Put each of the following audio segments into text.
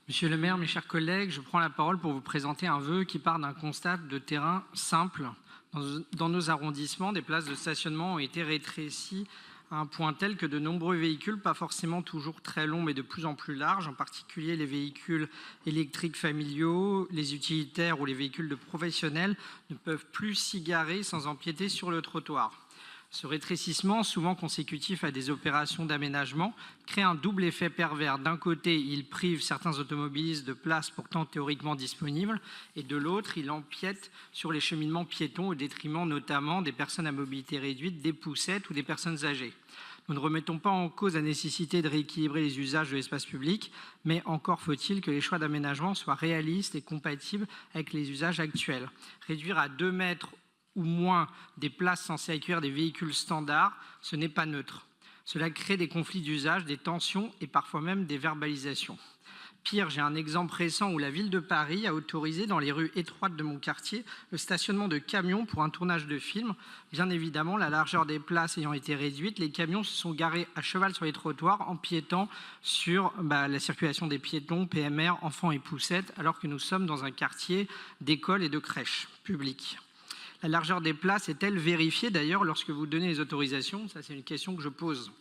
Monsieur le maire, mes chers collègues, je prends la parole pour vous présenter un vœu qui part d'un constat de terrain simple. Dans nos arrondissements, des places de stationnement ont été rétrécies à un point tel que de nombreux véhicules, pas forcément toujours très longs, mais de plus en plus larges, en particulier les véhicules électriques familiaux, les utilitaires ou les véhicules de professionnels, ne peuvent plus s'y garer sans empiéter sur le trottoir. Ce rétrécissement, souvent consécutif à des opérations d'aménagement, crée un double effet pervers. D'un côté, il prive certains automobilistes de places pourtant théoriquement disponibles, et de l'autre, il empiète sur les cheminements piétons au détriment notamment des personnes à mobilité réduite, des poussettes ou des personnes âgées. Nous ne remettons pas en cause la nécessité de rééquilibrer les usages de l'espace public, mais encore faut-il que les choix d'aménagement soient réalistes et compatibles avec les usages actuels. Réduire à 2 mètres ou moins des places censées accueillir des véhicules standards, ce n'est pas neutre. Cela crée des conflits d'usage, des tensions et parfois même des verbalisations. Pire, j'ai un exemple récent où la ville de Paris a autorisé dans les rues étroites de mon quartier le stationnement de camions pour un tournage de film. Bien évidemment, la largeur des places ayant été réduite, les camions se sont garés à cheval sur les trottoirs, empiétant sur la circulation des piétons, PMR, enfants et poussettes, alors que nous sommes dans un quartier d'écoles et de crèches publiques. La largeur des places est-elle vérifiée d'ailleurs lorsque vous donnez les autorisations? Ça, c'est une question que je pose.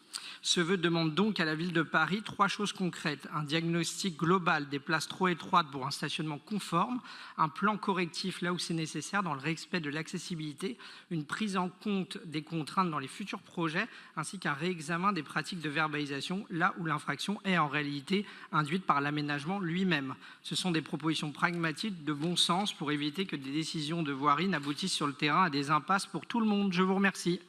Ce vœu demande donc à la ville de Paris 3 choses concrètes. Un diagnostic global des places trop étroites pour un stationnement conforme, un plan correctif là où c'est nécessaire dans le respect de l'accessibilité, une prise en compte des contraintes dans les futurs projets, ainsi qu'un réexamen des pratiques de verbalisation là où l'infraction est en réalité induite par l'aménagement lui-même. Ce sont des propositions pragmatiques de bon sens pour éviter que des décisions de voirie n'aboutissent sur le terrain à des impasses pour tout le monde. Je vous remercie.